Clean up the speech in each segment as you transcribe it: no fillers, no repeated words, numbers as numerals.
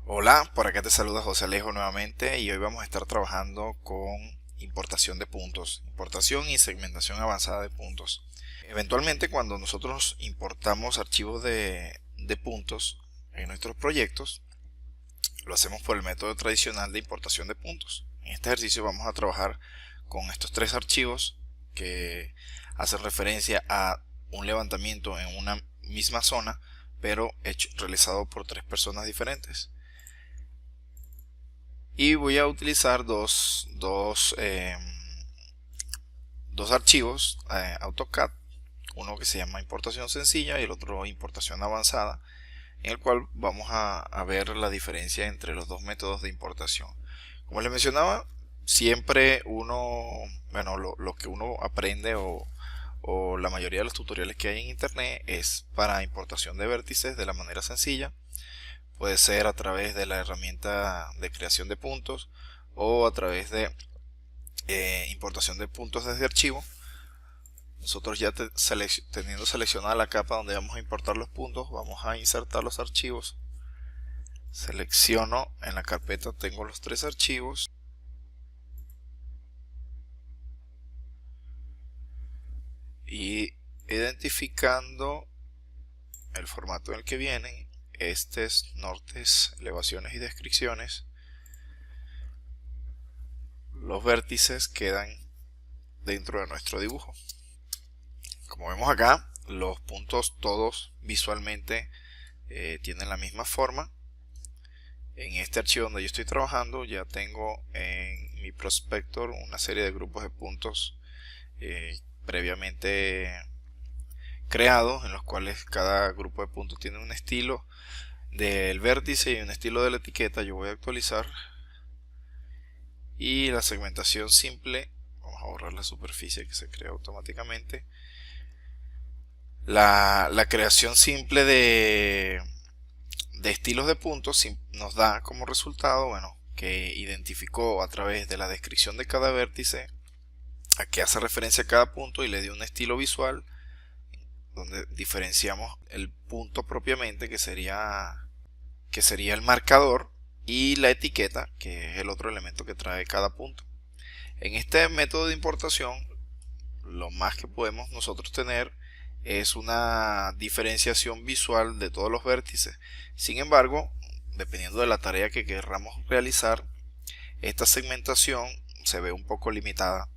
Hola, por acá te saluda José Alejo nuevamente y hoy vamos a estar trabajando con importación de puntos, importación y segmentación avanzada de puntos. Eventualmente cuando nosotros importamos archivos de puntos en nuestros proyectos, lo hacemos por el método tradicional de importación de puntos. En este ejercicio vamos a trabajar con estos tres archivos que hacen referencia a un levantamiento en una misma zona, pero realizado por tres personas diferentes. Y voy a utilizar dos archivos AutoCAD, uno que se llama importación sencilla y el otro importación avanzada, en el cual vamos a ver la diferencia entre los dos métodos de importación. Como les mencionaba, siempre lo que uno aprende o la mayoría de los tutoriales que hay en internet es para importación de vértices de la manera sencilla. Puede ser a través de la herramienta de creación de puntos o a través de importación de puntos desde archivo. Nosotros ya teniendo seleccionada la capa donde vamos a importar los puntos, vamos a insertar los archivos. Selecciono en la carpeta, tengo los tres archivos y identificando el formato en el que vienen, nortes, elevaciones y descripciones, los vértices quedan dentro de nuestro dibujo. Como vemos acá, los puntos todos visualmente tienen la misma forma. En este archivo donde yo estoy trabajando ya tengo en mi prospector una serie de grupos de puntos previamente creados, en los cuales cada grupo de puntos tiene un estilo del vértice y un estilo de la etiqueta. Yo voy a actualizar y la segmentación simple, vamos a borrar la superficie que se crea automáticamente. La creación simple de estilos de puntos nos da como resultado, que identificó a través de la descripción de cada vértice a qué hace referencia a cada punto y le dio un estilo visual donde diferenciamos el punto propiamente, que sería el marcador, y la etiqueta, que es el otro elemento que trae cada punto. En este método de importación, lo más que podemos nosotros tener es una diferenciación visual de todos los vértices. Sin embargo, dependiendo de la tarea que queramos realizar, esta segmentación se ve un poco limitada.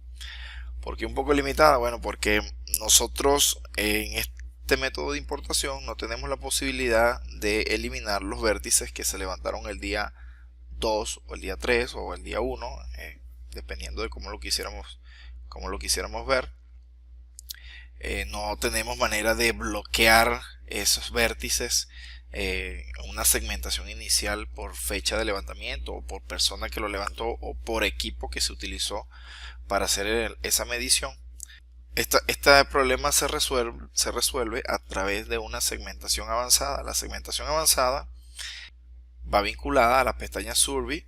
¿Por qué un poco limitada? Bueno, porque nosotros en este método de importación no tenemos la posibilidad de eliminar los vértices que se levantaron el día 2 o el día 3 o el día 1, dependiendo de cómo lo quisiéramos ver. No tenemos manera de bloquear esos vértices, una segmentación inicial por fecha de levantamiento o por persona que lo levantó o por equipo que se utilizó para hacer esa medición. Este problema se resuelve a través de una segmentación avanzada. La segmentación avanzada va vinculada a la pestaña Survey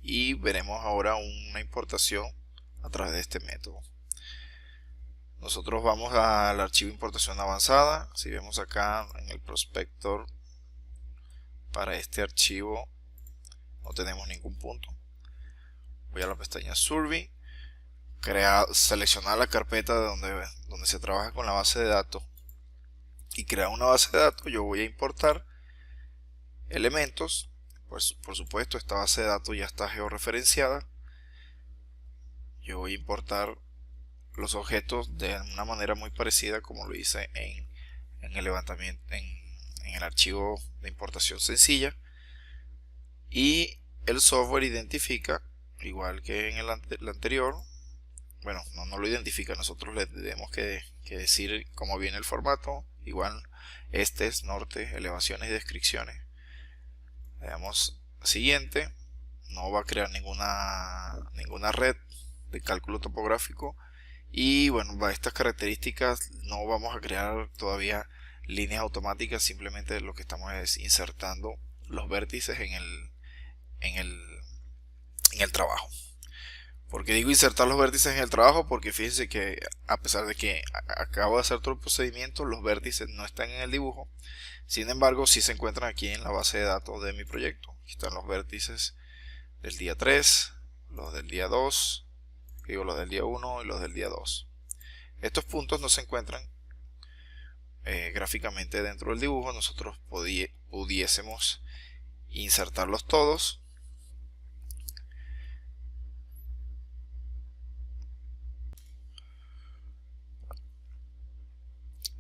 y veremos ahora una importación a través de este método. Nosotros vamos al archivo importación avanzada. Si vemos acá en el prospector, para este archivo no tenemos ningún punto. Voy a la pestaña Survey, seleccionar la carpeta donde se trabaja con la base de datos y crear una base de datos. Yo voy a importar elementos. Pues por supuesto esta base de datos ya está georreferenciada. Yo voy a importar los objetos de una manera muy parecida como lo hice en el levantamiento, en el archivo de importación sencilla, y el software identifica, igual que en el anterior, no lo identifica, nosotros le tenemos que decir cómo viene el formato. Igual norte, elevaciones y descripciones. Le damos siguiente. No va a crear ninguna red de cálculo topográfico. Y estas características no vamos a crear todavía líneas automáticas, simplemente lo que estamos es insertando los vértices en el trabajo. ¿Por qué digo insertar los vértices en el trabajo? Porque fíjense que a pesar de que acabo de hacer todo el procedimiento, los vértices no están en el dibujo, Sin embargo, sí se encuentran aquí en la base de datos de mi proyecto. Aquí están los vértices del día 3, los del día 2, digo los del día 1 y los del día 2. Estos puntos no se encuentran gráficamente dentro del dibujo. Nosotros pudiésemos insertarlos todos.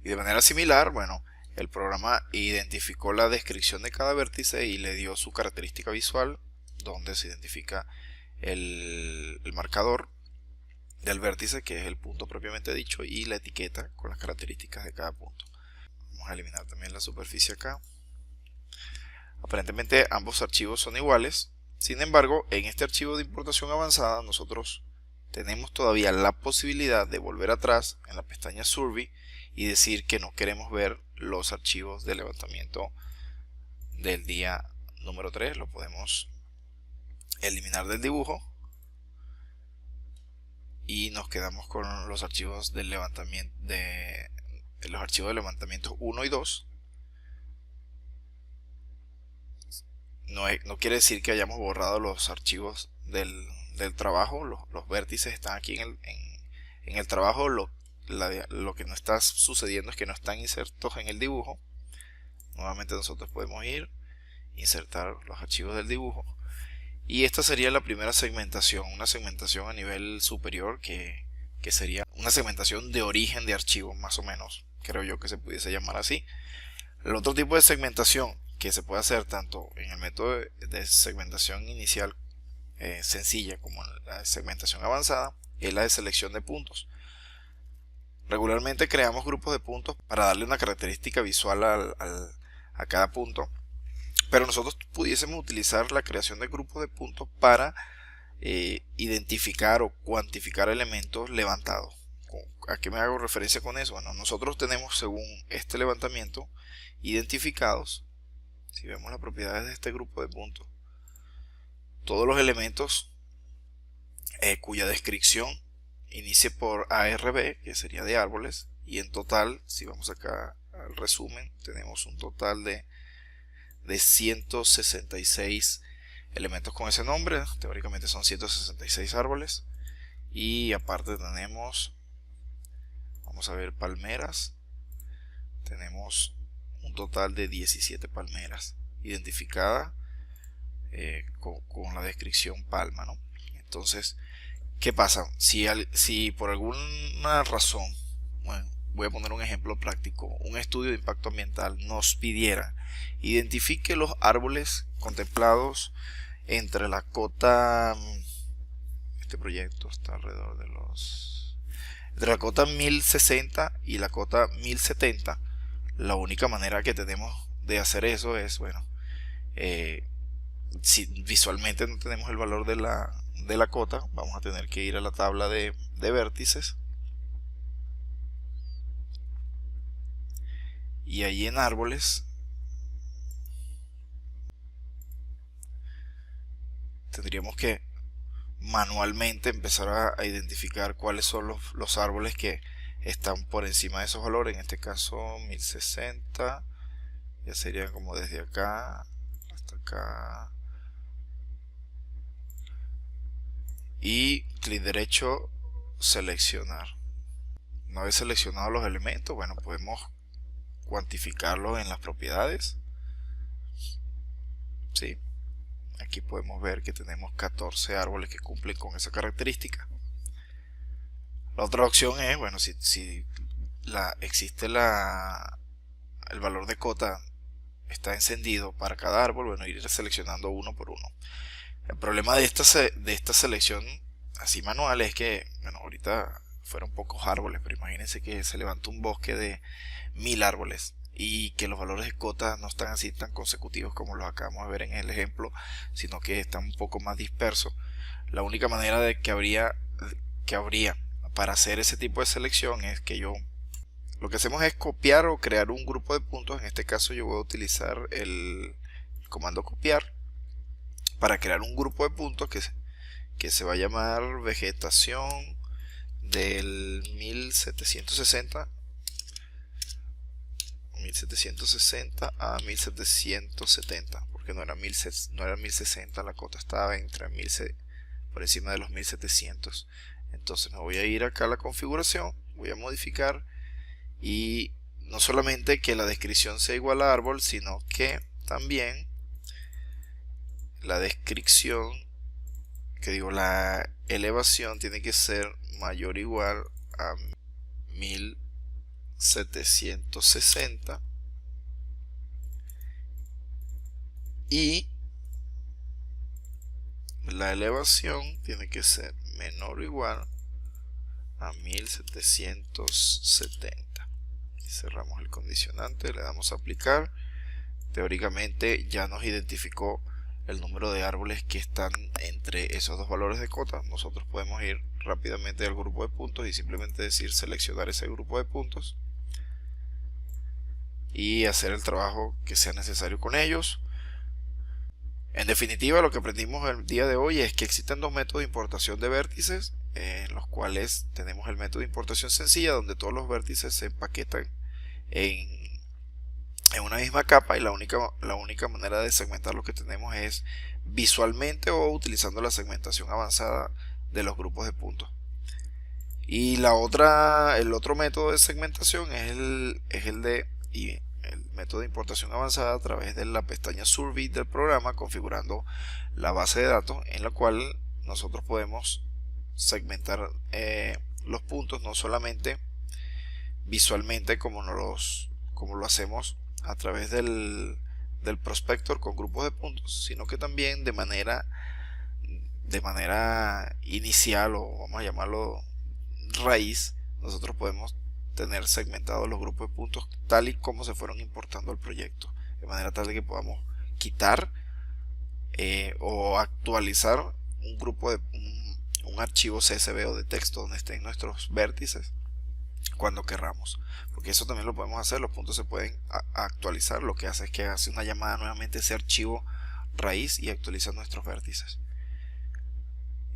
Y de manera similar, bueno, el programa identificó la descripción de cada vértice y le dio su característica visual, donde se identifica el marcador del vértice, que es el punto propiamente dicho, y la etiqueta con las características de cada punto. Vamos a eliminar también la superficie acá. Aparentemente ambos archivos son iguales. Sin embargo, en este archivo de importación avanzada nosotros tenemos todavía la posibilidad de volver atrás en la pestaña Survey y decir que no queremos ver los archivos de levantamiento del día número 3. Lo podemos eliminar del dibujo y nos quedamos con los archivos del levantamiento de los archivos de levantamiento 1 y 2. No quiere decir que hayamos borrado los archivos del trabajo. Los vértices están aquí en el trabajo. Lo que no está sucediendo es que no están insertos en el dibujo. Nuevamente nosotros podemos ir, insertar los archivos del dibujo. Y esta sería la primera segmentación, una segmentación a nivel superior que sería una segmentación de origen de archivos, más o menos. Creo yo que se pudiese llamar así. El otro tipo de segmentación que se puede hacer tanto en el método de segmentación inicial sencilla como en la segmentación avanzada es la de selección de puntos. Regularmente creamos grupos de puntos para darle una característica visual a cada punto, pero nosotros pudiésemos utilizar la creación de grupos de puntos para identificar o cuantificar elementos levantados. ¿A qué me hago referencia con eso? Bueno, nosotros tenemos, según este levantamiento, identificados, si vemos las propiedades de este grupo de puntos, todos los elementos cuya descripción inicie por ARB, que sería de árboles, y en total, si vamos acá al resumen, tenemos un total de 166 elementos con ese nombre. Teóricamente son 166 árboles, y aparte tenemos, vamos a ver, palmeras. Tenemos un total de 17 palmeras identificadas con la descripción palma, ¿no? Entonces, ¿qué pasa? Si por alguna razón, bueno, voy a poner un ejemplo práctico, un estudio de impacto ambiental nos pidiera identifique los árboles contemplados entre la cota, este proyecto está alrededor de entre la cota 1060 y la cota 1070, la única manera que tenemos de hacer eso es, bueno, si visualmente no tenemos el valor de la cota, vamos a tener que ir a la tabla de vértices, y ahí en árboles tendríamos que manualmente empezar a identificar cuáles son los árboles que están por encima de esos valores. En este caso 1060, ya serían como desde acá hasta acá, y clic derecho, seleccionar. Una vez seleccionados los elementos, bueno, podemos cuantificarlos en las propiedades. ¿Sí? Aquí podemos ver que tenemos 14 árboles que cumplen con esa característica. La otra opción es, bueno, si existe el valor de cota está encendido para cada árbol, bueno, ir seleccionando uno por uno. El problema de esta selección así manual es que, bueno, ahorita fueron pocos árboles, pero imagínense que se levanta un bosque de 1000 árboles y que los valores de cota no están así tan consecutivos como los acabamos de ver en el ejemplo, sino que están un poco más dispersos. La única manera de que habría para hacer ese tipo de selección es que lo que hacemos es copiar o crear un grupo de puntos. En este caso yo voy a utilizar el comando copiar para crear un grupo de puntos que se va a llamar vegetación del 1760 1760 a 1770, porque no era 1060, la cota estaba entre por encima de los 1700. Entonces me voy a ir acá a la configuración, voy a modificar, y no solamente que la descripción sea igual a árbol, sino que también la descripción, la elevación tiene que ser mayor o igual a 1760, y la elevación tiene que ser menor o igual a 1770. Y cerramos el condicionante, le damos a aplicar. Teóricamente ya nos identificó el número de árboles que están entre esos dos valores de cota. Nosotros podemos ir rápidamente al grupo de puntos y simplemente decir seleccionar ese grupo de puntos y hacer el trabajo que sea necesario con ellos. En definitiva, lo que aprendimos el día de hoy es que existen dos métodos de importación de vértices, en los cuales tenemos el método de importación sencilla, donde todos los vértices se empaquetan en una misma capa, y la única manera de segmentar lo que tenemos es visualmente o utilizando la segmentación avanzada de los grupos de puntos. Y el otro método de segmentación es el método de importación avanzada a través de la pestaña Survey del programa, configurando la base de datos, en la cual nosotros podemos segmentar los puntos no solamente visualmente como lo hacemos a través del prospector con grupos de puntos, sino que también de manera inicial, o vamos a llamarlo raíz, nosotros podemos tener segmentados los grupos de puntos tal y como se fueron importando al proyecto, de manera tal de que podamos quitar o actualizar un archivo CSV o de texto donde estén nuestros vértices cuando querramos, porque eso también lo podemos hacer. Los puntos se pueden actualizar, lo que hace es que hace una llamada nuevamente a ese archivo raíz y actualiza nuestros vértices.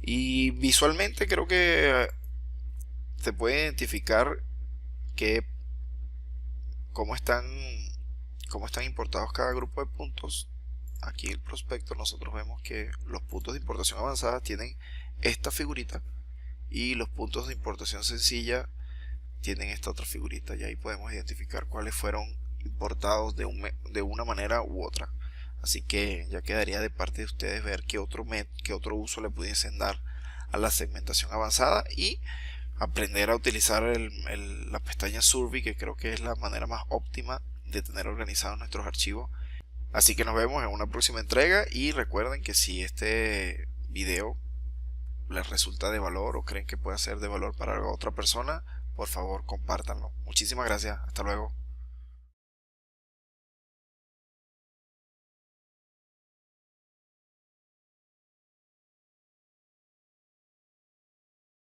Y visualmente creo que se puede identificar cómo están importados cada grupo de puntos. Aquí en el prospecto nosotros vemos que los puntos de importación avanzada tienen esta figurita, y los puntos de importación sencilla tienen esta otra figurita, y ahí podemos identificar cuáles fueron importados de una manera u otra. Así que ya quedaría de parte de ustedes ver qué otro uso le pudiesen dar a la segmentación avanzada, y aprender a utilizar la pestaña Survey, que creo que es la manera más óptima de tener organizados nuestros archivos. Así que nos vemos en una próxima entrega, y recuerden que si este video les resulta de valor o creen que puede ser de valor para otra persona, por favor compártanlo. Muchísimas gracias, hasta luego.